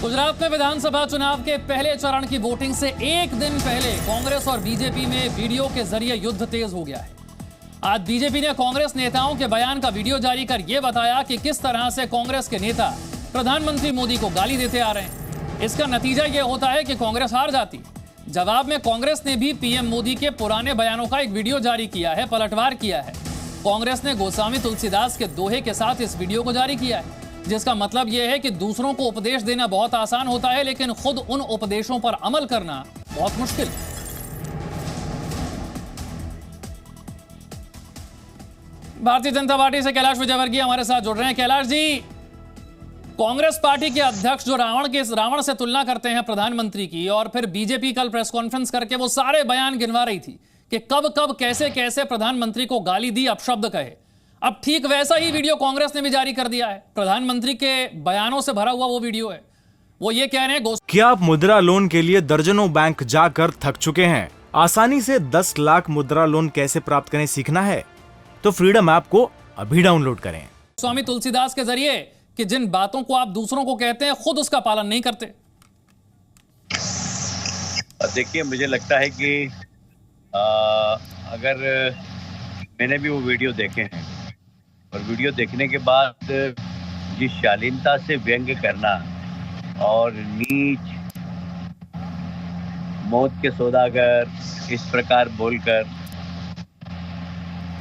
गुजरात में विधानसभा चुनाव के पहले चरण की वोटिंग से एक दिन पहले कांग्रेस और बीजेपी में वीडियो के जरिए युद्ध तेज हो गया है। आज बीजेपी ने कांग्रेस नेताओं के बयान का वीडियो जारी कर यह बताया कि किस तरह से कांग्रेस के नेता प्रधानमंत्री मोदी को गाली देते आ रहे हैं। इसका नतीजा यह होता है कि कांग्रेस हार जाती। जवाब में कांग्रेस ने भी पीएम मोदी के पुराने बयानों का एक वीडियो जारी किया है, पलटवार किया है। कांग्रेस ने गोस्वामी तुलसीदास के दोहे के साथ इस वीडियो को जारी किया है, जिसका मतलब यह है कि दूसरों को उपदेश देना बहुत आसान होता है, लेकिन खुद उन उपदेशों पर अमल करना बहुत मुश्किल। भारतीय जनता पार्टी से कैलाश विजयवर्गीय हमारे साथ जुड़ रहे हैं। कैलाश जी, कांग्रेस पार्टी के अध्यक्ष जो रावण से तुलना करते हैं प्रधानमंत्री की, और फिर बीजेपी कल प्रेस कॉन्फ्रेंस करके वो सारे बयान गिनवा रही थी कि कब कब कैसे कैसे प्रधानमंत्री को गाली दी, अपशब्द कहे। अब ठीक वैसा ही वीडियो कांग्रेस ने भी जारी कर दिया है। प्रधानमंत्री के बयानों से भरा हुआ वो वीडियो है। वो ये कह रहे हैं, क्या आप मुद्रा लोन के लिए दर्जनों बैंक जाकर थक चुके हैं? आसानी से 10 लाख मुद्रा लोन कैसे प्राप्त करें सीखना है तो फ्रीडम ऐप को अभी डाउनलोड करें। स्वामी तुलसीदास के जरिए कि जिन बातों को आप दूसरों को कहते हैं, खुद उसका पालन नहीं करते। देखिए, मुझे लगता है कि अगर मैंने भी वो वीडियो देखे हैं और वीडियो देखने के बाद जिस शालीनता से व्यंग्य करना और नीच, मौत के सौदागर इस प्रकार बोलकर,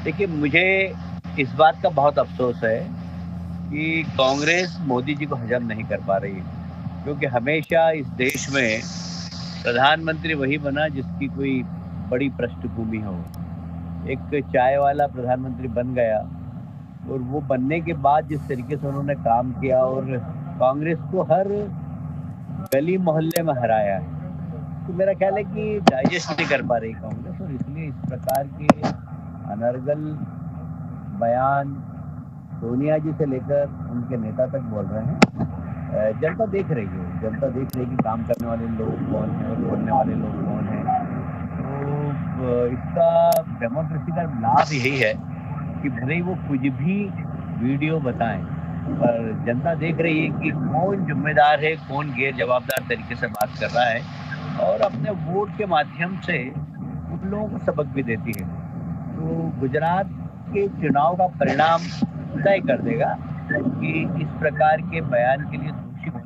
देखिए मुझे इस बात का बहुत अफसोस है कि कांग्रेस मोदी जी को हजम नहीं कर पा रही है, क्योंकि हमेशा इस देश में प्रधानमंत्री वही बना जिसकी कोई बड़ी पृष्ठभूमि हो। एक चाय वाला प्रधानमंत्री बन गया और वो बनने के बाद जिस तरीके से उन्होंने काम किया और कांग्रेस को हर गली मोहल्ले में हराया है, तो मेरा ख्याल है कि डाइजेस्ट नहीं कर पा रही कांग्रेस, और इसलिए इस प्रकार के अनर्गल बयान सोनिया जी से लेकर उनके नेता तक बोल रहे हैं। जनता देख रही है, जनता देख रही है कि काम करने वाले लोग कौन हैं और बोलने वाले लोग कौन हैं। तो इसका डेमोक्रेसी का लाभ यही है कि भले ही वो कुछ भी वीडियो बताएं, पर जनता देख रही है कि कौन जिम्मेदार है, कौन गैर जवाबदार तरीके से बात कर रहा है, और अपने वोट के माध्यम से उन लोगों को सबक भी देती है। तो गुजरात के चुनाव का परिणाम तय कर देगा कि इस प्रकार के बयान के लिए दोषी कौन है।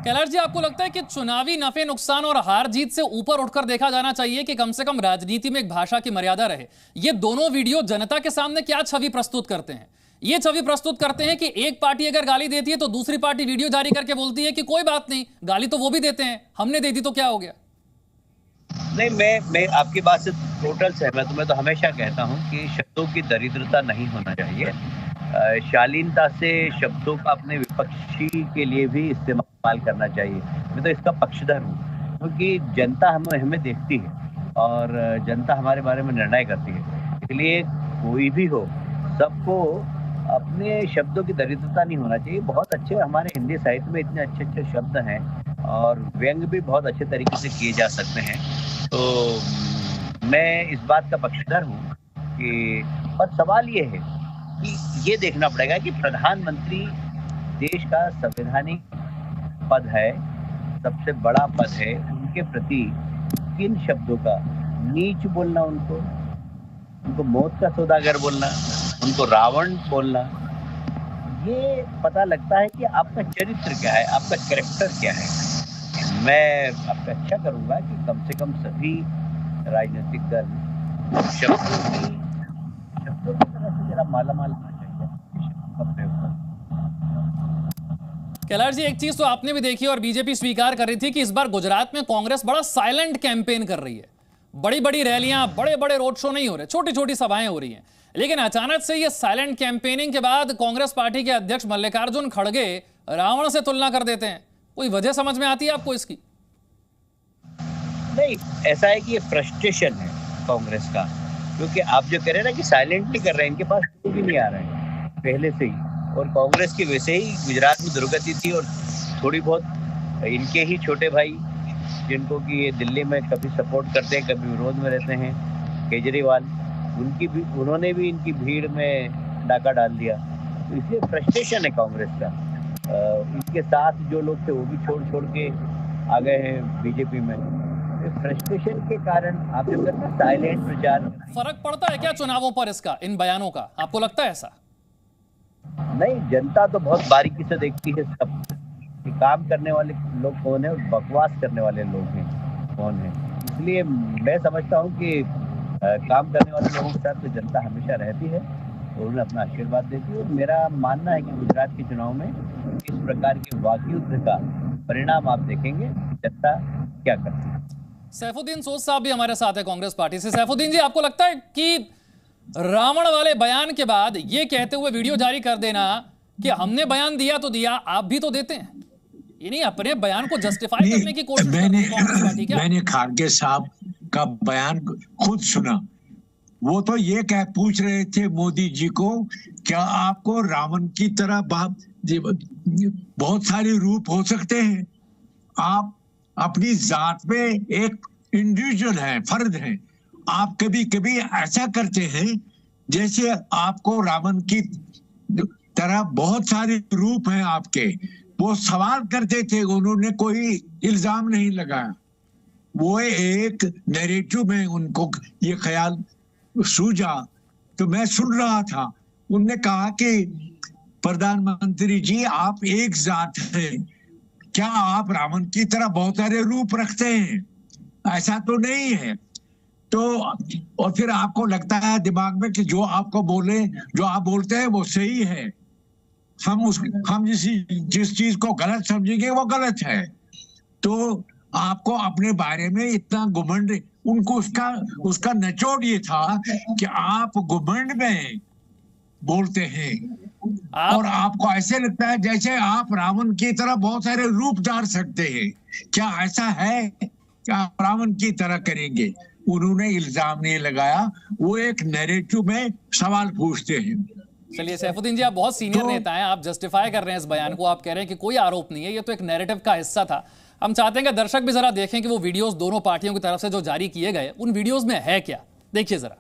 कैलाश जी, आपको लगता है कि चुनावी नफे नुकसान और हार जीत से ऊपर उठकर देखा जाना चाहिए कि कम से कम राजनीति में एक भाषा की मर्यादा रहे? ये दोनों वीडियो जनता के सामने क्या छवि प्रस्तुत करते हैं? ये छवि प्रस्तुत करते हैं कि एक पार्टी अगर गाली देती है तो दूसरी पार्टी वीडियो जारी करके बोलती है कि कोई बात नहीं, गाली तो वो भी देते हैं, हमने दे दी तो क्या हो गया। नहीं, मैं आपकी बात से टोटल सहमत हूं। मैं तो हमेशा कहता हूं कि शब्दों की दरिद्रता नहीं होना चाहिए। शालीनता से शब्दों का अपने विपक्षी के लिए भी इस्तेमाल करना चाहिए। मैं तो इसका पक्षधर हूँ, क्योंकि जनता हमें देखती है और जनता हमारे बारे में निर्णय करती है। इसलिए कोई भी हो, सबको अपने शब्दों की दरिद्रता नहीं होना चाहिए। बहुत अच्छे हमारे हिंदी साहित्य में इतने अच्छे अच्छे शब्द हैं और व्यंग्य भी बहुत अच्छे तरीके से किए जा सकते हैं। तो मैं इस बात का पक्षधर हूँ कि, पर सवाल ये है कि ये देखना पड़ेगा कि प्रधानमंत्री देश का संवैधानिक पद है, सबसे बड़ा पद है, उनके प्रति किन शब्दों का नीच बोलना, उनको मौत का सौदागर बोलना, उनको रावण बोलना, ये पता लगता है कि आपका चरित्र क्या है, आपका कैरेक्टर क्या है। मैं अपेक्षा करूंगा कि कम से कम सभी राजनीतिक दल शब्दों की तरह से जरा मालामाल होना चाहिए। कैलाश जी, एक चीज तो आपने भी देखी और बीजेपी स्वीकार कर रही थी कि इस बार गुजरात में कांग्रेस बड़ा साइलेंट कैंपेन कर रही है। बड़ी बड़ी रैलियां, बड़े बड़े रोड शो नहीं हो रहे, छोटी छोटी सभाएं हो रही हैं। लेकिन अचानक से ये साइलेंट कैंपेनिंग के बाद कांग्रेस पार्टी के अध्यक्ष मल्लिकार्जुन खड़गे रावण से तुलना कर देते हैं। कोई वजह समझ में आती है आपको इसकी? नहीं, ऐसा है कि ये फ्रस्ट्रेशन है कांग्रेस का, क्योंकि आप जो कह रहे हैं ना कि साइलेंटली कर रहे हैं, इनके पास कोई भी नहीं आ रहे हैं पहले से ही। और कांग्रेस की वैसे ही गुजरात में दुर्गति थी, और थोड़ी बहुत इनके ही छोटे भाई जिनको कि ये दिल्ली में कभी सपोर्ट करते हैं, कभी विरोध में रहते हैं, केजरीवाल, उन्होंने भी इनकी भीड़ में डाका डाल दिया। तो इसलिए फ्रस्ट्रेशन है कांग्रेस का। इनके साथ जो लोग थे वो भी छोड़ के आ गए हैं बीजेपी में। फ्रस्ट्रेशन के कारण आप जो कहते हैं साइलेंट प्रचार। फर्क पड़ता है क्या चुनावों पर इसका, इन बयानों का, आपको लगता है ऐसा? नहीं, जनता तो बहुत बारीकी से देखती है सब कि काम करने वाले लोग कौन है और बकवास करने वाले लोग हैं कौन है। इसलिए मैं समझता हूँ कि काम करने वाले लोगों के साथ तो जनता हमेशा रहती है और उन्हें अपना आशीर्वाद देती है। और मेरा मानना है कि गुजरात के चुनाव में इस प्रकार के वाकयुद्ध का परिणाम आप देखेंगे जनता क्या करती है। सैफुद्दीन सोज साहब भी हमारे साथ है कांग्रेस पार्टी से। सैफुद्दीन जी, आपको लगता है कि रावण वाले बयान के बाद ये कहते हुए वीडियो जारी कर देना कि हमने बयान दिया तो दिया, आप भी तो देते हैं, ये नहीं अपने बयान को जस्टिफाई करने की कोशिश कांग्रेस पार्टी क्या? मैंने खारगे साहब का बयान खुद सुना। वो तो ये पूछ रहे थे मोदी जी को, क्या आपको रावण की तरह बहुत सारे रूप हो सकते हैं? आप अपनी जात में एक इंडिविजुअल है, फर्द है। आप कभी कभी ऐसा करते हैं जैसे आपको रावण की तरह बहुत सारे रूप हैं आपके। वो सवाल करते थे, उन्होंने कोई इल्जाम नहीं लगाया। वो एक नैरेटिव में उनको ये ख्याल सूझा तो मैं सुन रहा था। उनने कहा कि प्रधानमंत्री जी आप एक जात हैं, क्या आप रावण की तरह बहुत सारे रूप रखते हैं? ऐसा तो नहीं है। तो और फिर आपको लगता है दिमाग में कि जो आपको बोले, जो आप बोलते हैं वो सही है। हम जिस चीज को गलत समझेंगे वो गलत है। तो आपको अपने बारे में इतना घुमंड, उनको उसका निचोड़ ये था कि आप घुमंड में बोलते हैं और आपको ऐसे लगता है जैसे आप रावण की तरह बहुत सारे रूप धार सकते हैं। क्या ऐसा है? क्या आप रावण की तरह करेंगे? उन्होंने इल्जाम नहीं लगाया, वो एक नैरेटिव में सवाल पूछते हैं। चलिए सैफुद्दीन जी, आप बहुत सीनियर नेता हैं, आप जस्टिफाई कर रहे हैं इस बयान को, आप कह रहे हैं कि कोई आरोप नहीं है, ये तो एक नैरेटिव का हिस्सा था। हम चाहते हैं कि दर्शक भी जरा देखें कि वो वीडियोस दोनों पार्टियों की तरफ से जो जारी किए गए उन वीडियोस में है क्या, देखिए जरा।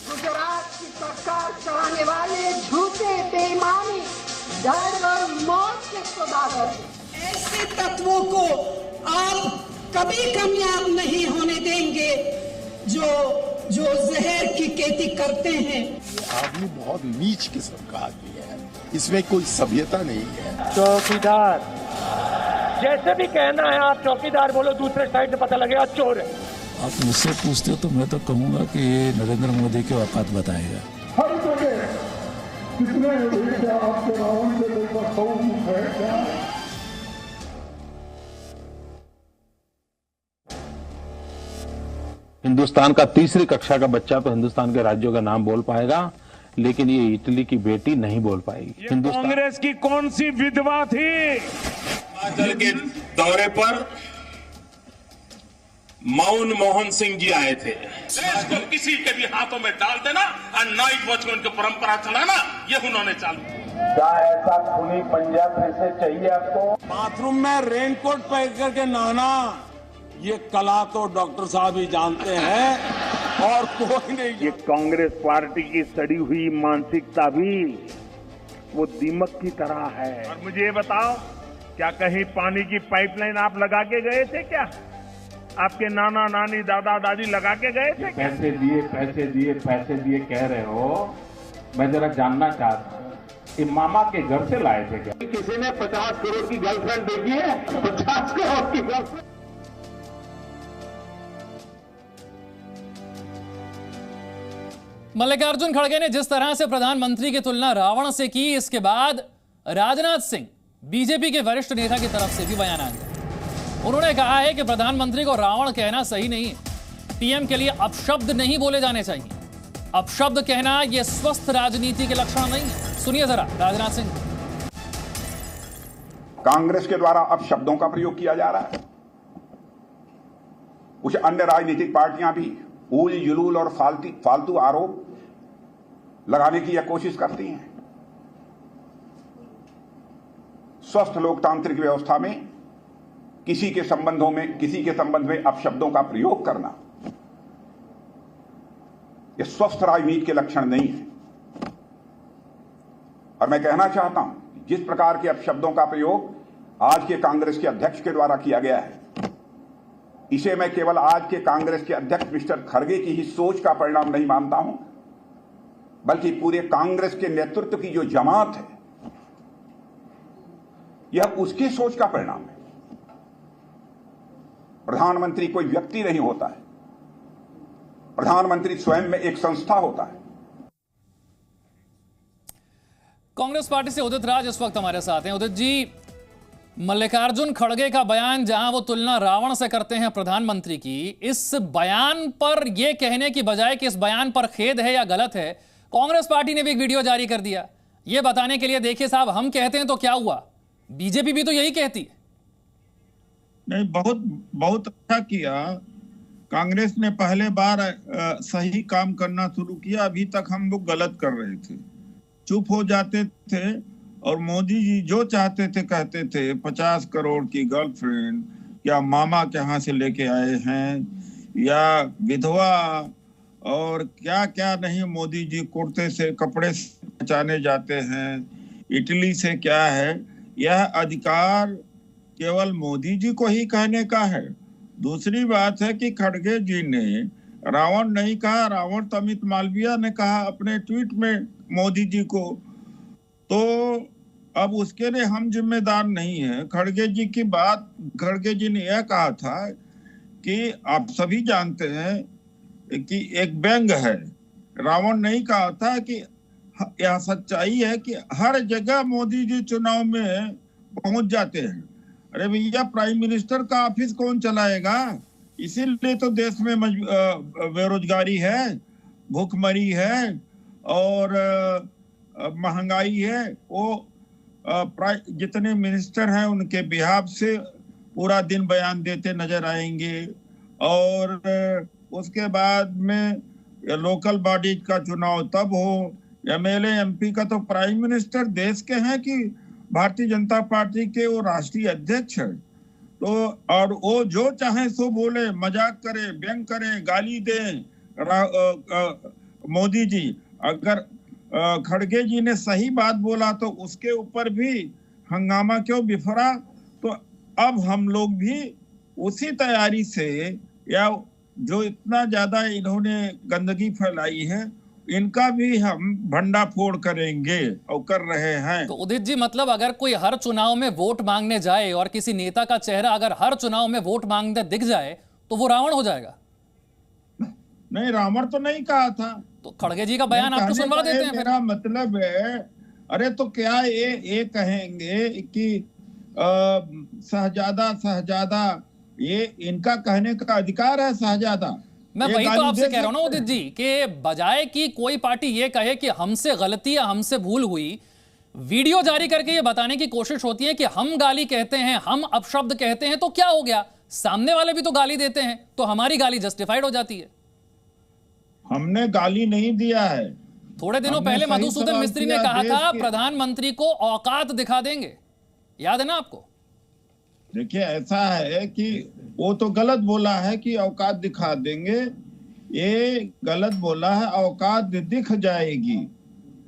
गुजरात की सरकार चलाने वाले झूठे बेईमानी मौत के सौदागर, ऐसे तत्वों को आप कभी कामयाब नहीं होने देंगे जो जहर की खेती करते हैं। ये आदमी बहुत नीच किस्म का आदमी है, इसमें कोई सभ्यता नहीं है। चौकीदार जैसे भी कहना है, आप चौकीदार बोलो, दूसरे साइड से पता लगेगा चोर है। आप मुझसे पूछते हो तो मैं तो कहूंगा कि ये नरेंद्र मोदी के औकात बताएगा। हर जगह कितने आपके रावण के है क्या? हिंदुस्तान का तीसरी कक्षा का बच्चा तो हिंदुस्तान के राज्यों का नाम बोल पाएगा, लेकिन ये इटली की बेटी नहीं बोल पाएगी। कांग्रेस की कौन सी विधवा थी? हिमाचल के दौरे पर मौन मोहन सिंह जी आए थे। देश को किसी के भी हाथों में डाल देना और नाइट वॉच में उनकी परंपरा चलाना, ये उन्होंने चालू किया। क्या ऐसा खूनी पंजा फिर से चाहिए आपको? बाथरूम में रेनकोट पहन करके नहाना, ये कला तो डॉक्टर साहब ही जानते हैं और कोई नहीं। ये कांग्रेस पार्टी की सड़ी हुई मानसिकता भी वो दीमक की तरह है। और मुझे ये बताओ, क्या कहीं पानी की पाइपलाइन आप लगा के गए थे? क्या आपके नाना नानी दादा दादी लगा के गए थे? पैसे दिए कह रहे हो, मैं जरा जानना चाहता हूँ, ये मामा के घर से लाए थे क्या? किसी ने 50 करोड़ की गर्लफ्रेंड देखी है? 50 करोड़ की गर्लफ्रेंड। मल्लिकार्जुन खड़गे ने जिस तरह से प्रधानमंत्री की तुलना रावण से की, इसके बाद राजनाथ सिंह बीजेपी के वरिष्ठ नेता की तरफ से भी बयान आ गया। उन्होंने कहा है कि प्रधानमंत्री को रावण कहना सही नहीं है। पीएम के लिए अपशब्द नहीं बोले जाने चाहिए। अपशब्द कहना यह स्वस्थ राजनीति के लक्षण नहीं है। सुनिए जरा राजनाथ सिंह। कांग्रेस के द्वारा अपशब्दों का प्रयोग किया जा रहा है। कुछ अन्य राजनीतिक पार्टियां भी ऊल जुलूल और फालतू आरोप लगाने की यह कोशिश करती हैं। स्वस्थ लोकतांत्रिक व्यवस्था में किसी के संबंध में अपशब्दों का प्रयोग करना ये स्वस्थ राजनीति के लक्षण नहीं है। और मैं कहना चाहता हूं, जिस प्रकार के अपशब्दों का प्रयोग आज के कांग्रेस के अध्यक्ष के द्वारा किया गया है, इसे मैं केवल आज के कांग्रेस के अध्यक्ष मिस्टर खड़गे की ही सोच का परिणाम नहीं मानता हूं, बल्कि पूरे कांग्रेस के नेतृत्व की जो जमात है, यह उसकी सोच का परिणाम है। प्रधानमंत्री कोई व्यक्ति नहीं होता है, प्रधानमंत्री स्वयं में एक संस्था होता है। कांग्रेस पार्टी से उदित राज इस वक्त हमारे साथ हैं। उदित जी, मल्लिकार्जुन खड़गे का बयान, जहां वो तुलना रावण से करते हैं प्रधानमंत्री की, इस बयान पर यह कहने की बजाय कि इस बयान पर खेद है या गलत है, कांग्रेस पार्टी ने भी एक वीडियो जारी कर दिया यह बताने के लिए, देखिए साहब हम कहते हैं तो क्या हुआ, बीजेपी भी तो यही कहती है। नहीं, बहुत अच्छा किया। कांग्रेस ने पहले बार सही काम करना शुरू किया। अभी तक हम लोग गलत कर रहे थे, चुप हो जाते थे और मोदी जी जो चाहते थे कहते थे। 50 करोड़ की गर्लफ्रेंड, या मामा के यहाँ से लेके आए हैं, या विधवा, और क्या क्या नहीं। मोदी जी कुर्ते से, कपड़े से बचाने जाते हैं, इटली से क्या है। यह अधिकार केवल मोदी जी को ही कहने का है। दूसरी बात है कि खड़गे जी ने रावण नहीं कहा, रावण तो अमित मालविया ने कहा अपने ट्वीट में मोदी जी को, तो अब उसके लिए हम जिम्मेदार नहीं है। खड़गे जी की बात, खड़गे जी ने यह कहा था कि आप सभी जानते हैं कि एक व्यंग है। रावण नहीं कहा था कि यह सच्चाई है कि हर जगह मोदी जी चुनाव में पहुंच जाते हैं। अरे भैया, प्राइम मिनिस्टर का ऑफिस कौन चलाएगा? इसीलिए तो देश में बेरोजगारी है, भूखमरी है और महंगाई है। वो जितने मिनिस्टर हैं उनके बिहाफ से पूरा दिन बयान देते नजर आएंगे। और उसके बाद में लोकल बॉडीज का चुनाव तब हो, एमएलए एमपी का तो प्राइम मिनिस्टर देश के हैं कि भारतीय जनता पार्टी के वो राष्ट्रीय अध्यक्ष है। तो और वो जो चाहे सो बोले, मजाक करे, व्यंग करे, गाली दे मोदी जी। अगर खड़गे जी ने सही बात बोला तो उसके ऊपर भी हंगामा क्यों बिफरा? तो अब हम लोग भी उसी तैयारी से, या जो इतना ज्यादा इन्होंने गंदगी फैलाई है, इनका भी हम भंडाफोड़ करेंगे और कर रहे हैं। तो उदित जी, मतलब अगर कोई हर चुनाव में वोट मांगने जाए और किसी नेता का चेहरा अगर हर चुनाव में वोट मांगने दिख जाए तो वो रावण हो जाएगा? नहीं, रावण तो नहीं कहा था। तो खड़गे जी का बयान आप तो सुनवा देते हैं। मेरा मतलब है, अरे तो क्या ये कहेंगे कि शहजादा, ये इनका कहने का अधिकार है शहजादा। मैं वही तो आपसे कह रहा हूं ना उदित जी, कि बजाय कि कोई पार्टी ये कहे कि हमसे गलती या हमसे भूल हुई, वीडियो जारी करके ये बताने की कोशिश होती है कि हम गाली कहते हैं, हम अपशब्द कहते हैं, तो क्या हो गया? सामने वाले भी तो गाली देते हैं, तो हमारी गाली जस्टिफाइड हो जाती है। हमने गाली नहीं दिया है। थोड़े दिनों पहले मधुसूदन मिस्त्री ने कहा था प्रधानमंत्री को औकात दिखा देंगे, याद है ना आपको? देखिए, ऐसा है कि वो तो गलत बोला है कि औकात दिखा देंगे, ये गलत बोला है औकात दिख जाएगी।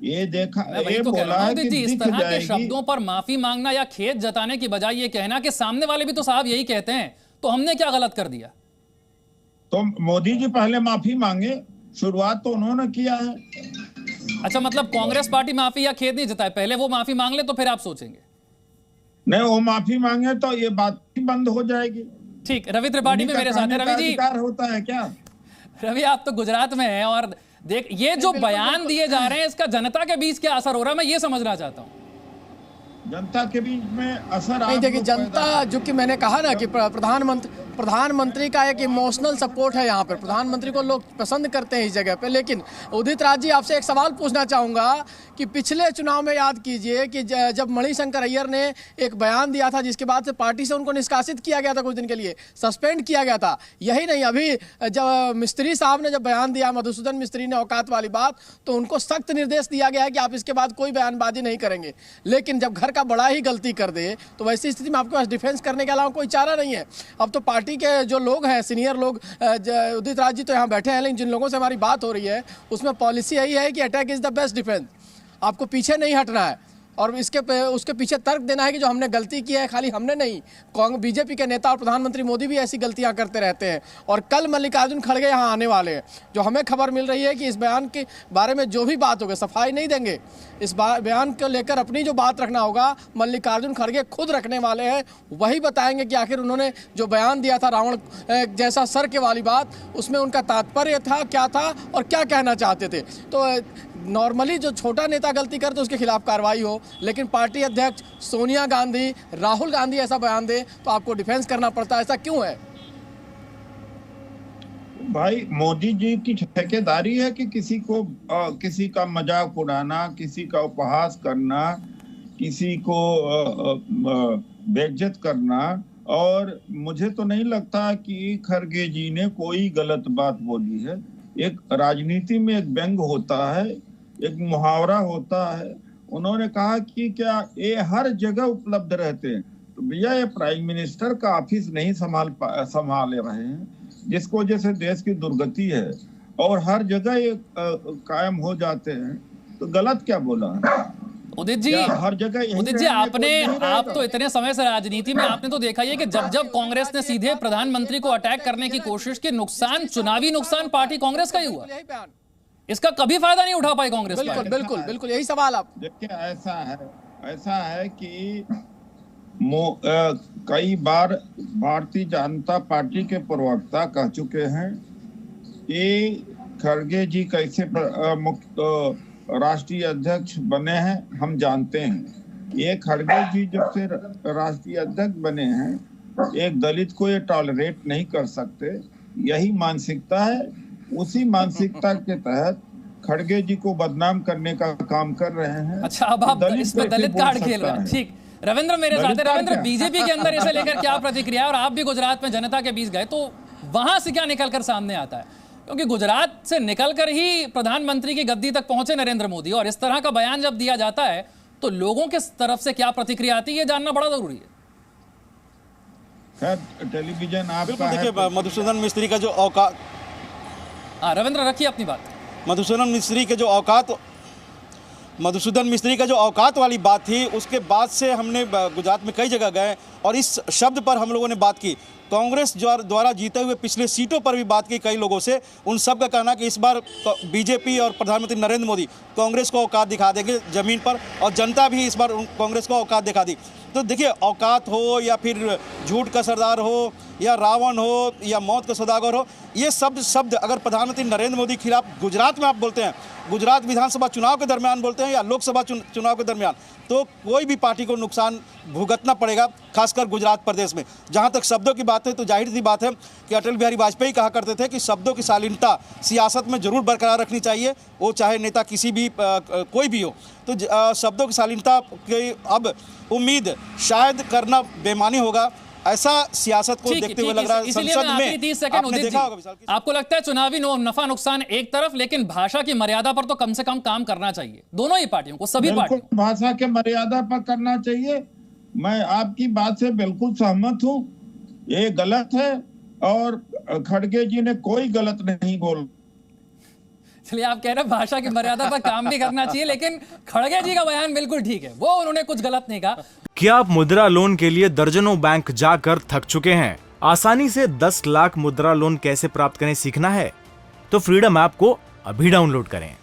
ये देखा, ये तो बोला है कि इस तरह के शब्दों पर माफी मांगना या खेद जताने की बजाय ये कहना कि सामने वाले भी तो साहब यही कहते हैं, तो हमने क्या गलत कर दिया? तो मोदी जी पहले माफी मांगे, शुरुआत तो उन्होंने किया है। अच्छा, मतलब कांग्रेस पार्टी माफी या खेद नहीं जताए, पहले वो माफी मांग ले तो फिर आप सोचेंगे? नहीं, वो माफी मांगे तो ये बात ही बंद हो जाएगी। ठीक, रवि त्रिपाठी में मेरे साथ है। रवि जी, होता है क्या? रवि, आप तो गुजरात में हैं और देख, ये जो बयान दिए जा रहे हैं इसका जनता के बीच क्या असर हो रहा है, मैं ये समझना चाहता हूँ। जनता के बीच में असर नहीं, देखिए जनता, जो कि मैंने कहा ना कि प्रधानमंत्री का एक इमोशनल सपोर्ट है यहाँ पर। प्रधानमंत्री को लोग पसंद करते हैं इस जगह पे। लेकिन उदित राज जी, आपसे एक सवाल पूछना चाहूँगा कि पिछले चुनाव में याद कीजिए कि जब मणिशंकर अय्यर ने एक बयान दिया था, जिसके बाद से पार्टी से उनको निष्कासित किया गया था, कुछ दिन के लिए सस्पेंड किया गया था। यही नहीं, अभी जब मिस्त्री साहब ने जब बयान दिया, मधुसूदन मिस्त्री ने, औकात वाली बात, तो उनको सख्त निर्देश दिया गया है कि आप इसके बाद कोई बयानबाजी नहीं करेंगे। लेकिन जब घर का बड़ा ही गलती कर दे तो वैसी स्थिति में आपके पास डिफेंस करने के अलावा कोई चारा नहीं है। अब तो पार्टी पार्टी के जो लोग हैं, सीनियर लोग, उदित राज जी तो यहाँ बैठे हैं, लेकिन जिन लोगों से हमारी बात हो रही है उसमें पॉलिसी यही है कि attack is the best defence. आपको पीछे नहीं हटना है और उसके पीछे तर्क देना है कि जो हमने गलती की है, खाली हमने नहीं, बीजेपी के नेता और प्रधानमंत्री मोदी भी ऐसी गलतियां करते रहते हैं। और कल मल्लिकार्जुन खड़गे यहाँ आने वाले हैं। जो हमें खबर मिल रही है कि इस बयान के बारे में जो भी बात होगी, सफाई नहीं देंगे, इस बयान को लेकर अपनी जो बात रखना होगा मल्लिकार्जुन खड़गे खुद रखने वाले हैं। वही बताएंगे कि आखिर उन्होंने जो बयान दिया था रावण जैसा सर के वाली बात, उसमें उनका तात्पर्य था क्या था और क्या कहना चाहते थे। तो नॉर्मली जो छोटा नेता गलती करे तो उसके खिलाफ कार्रवाई हो, लेकिन पार्टी अध्यक्ष सोनिया गांधी, राहुल गांधी ऐसा बयान दे तो आपको डिफेंस करना पड़ता है। ऐसा क्यों है? भाई मोदी जी की ठेकेदारी है कि किसी का मजाक उड़ाना, किसी का उपहास करना, किसी को बेइज्जत करना। और मुझे तो नहीं लगता कि खड़गे जी ने कोई गलत बात बोली है। एक राजनीति में एक व्यंग होता है, एक मुहावरा होता है। उन्होंने कहा कि क्या ये हर जगह उपलब्ध रहते हैं, तो भैया ये प्राइम मिनिस्टर का ऑफिस नहीं संभाल रहे हैं, जिसको जैसे देश की दुर्गति है और हर जगह ये कायम हो जाते हैं, तो गलत क्या बोला? उदित जी, आप तो इतने समय से राजनीति में, आपने तो देखा ही है कि जब जब कांग्रेस ने सीधे प्रधानमंत्री को अटैक करने की कोशिश की, नुकसान, चुनावी नुकसान पार्टी कांग्रेस का ही हुआ। इसका कभी फायदा नहीं उठा पाई कांग्रेस। बिल्कुल यही सवाल। आप देखिए, ऐसा है कि कई बार भारतीय जनता पार्टी के प्रवक्ता कह चुके हैं कि खड़गे जी कैसे राष्ट्रीय अध्यक्ष बने हैं हम जानते हैं। ये खड़गे जी जब से राष्ट्रीय अध्यक्ष बने हैं, एक दलित को ये टॉलरेट नहीं कर सकते, यही मानसिकता है। उसी मानसिकता के तहत खड़गे जी को बदनाम करने का काम कर रहे हैं। अच्छा, अब आप इसमें दलित कार्ड खेल रहे हैं। ठीक, रविंद्र मेरे साथ है। रविंद्र, बीजेपी के अंदर इसे लेकर क्या प्रतिक्रिया है? और आप भी गुजरात में जनता के बीच गए, तो वहां से क्या निकलकर सामने आता है? क्योंकि गुजरात से निकलकर ही प्रधानमंत्री की गद्दी तक पहुंचे नरेंद्र मोदी, और इस तरह का बयान जब दिया जाता है तो लोगों के तरफ से क्या प्रतिक्रिया आती है, जानना बड़ा जरूरी है। खैर, टेलीविजन आपका है। देखिए, मधुसूदन मिस्त्री का जो औकात, रविंद्र रखिए अपनी बात। मधुसूदन मिस्त्री का जो औकात वाली बात थी, उसके बाद से हमने गुजरात में कई जगह गए और इस शब्द पर हम लोगों ने बात की। कांग्रेस द्वारा जीते हुए पिछले सीटों पर भी बात की कई लोगों से। उन सब का कहना कि इस बार बीजेपी और प्रधानमंत्री नरेंद्र मोदी कांग्रेस को औकात दिखा देंगे ज़मीन पर, और जनता भी इस बार कांग्रेस को औकात दिखा दी। तो देखिए, औकात हो या फिर झूठ का सरदार हो या रावण हो या मौत का सौदागर हो, ये शब्द अगर प्रधानमंत्री नरेंद्र मोदी के खिलाफ गुजरात में आप बोलते हैं, गुजरात विधानसभा चुनाव के दरमियान बोलते हैं या लोकसभा चुनाव के दरमियान, तो कोई भी पार्टी को नुकसान भुगतना पड़ेगा, खासकर गुजरात प्रदेश में। जहां तक शब्दों की बात है, तो जाहिर सी बात है कि अटल बिहारी वाजपेयी कहा करते थे कि शब्दों की शालीनता सियासत में जरूर बरकरार रखनी चाहिए, वो चाहे नेता किसी भी कोई भी हो। तो शब्दों की शालीनता की अब उम्मीद शायद करना बेमानी होगा, ऐसा सियासत को देखते हुए लग रहा है। संसद में 30 सेकंड उदित जी, आपको लगता है चुनावी नफा नुकसान एक तरफ, लेकिन भाषा की मर्यादा पर तो कम से कम काम करना चाहिए दोनों ही पार्टियों को, सभी पार्टियों को भाषा के मर्यादा पर करना चाहिए। मैं आपकी बात से बिल्कुल सहमत हूँ, ये गलत है और खड़गे जी ने कोई गलत नहीं बोला। चलिए, आप कह रहे हैं भाषा की मर्यादा पर काम भी करना चाहिए, लेकिन खड़गे जी का बयान बिल्कुल ठीक है, वो उन्होंने कुछ गलत नहीं कहा। क्या आप मुद्रा लोन के लिए दर्जनों बैंक जाकर थक चुके हैं? आसानी से 10 लाख मुद्रा लोन कैसे प्राप्त करें सीखना है? तो फ्रीडम ऐप को अभी डाउनलोड करें।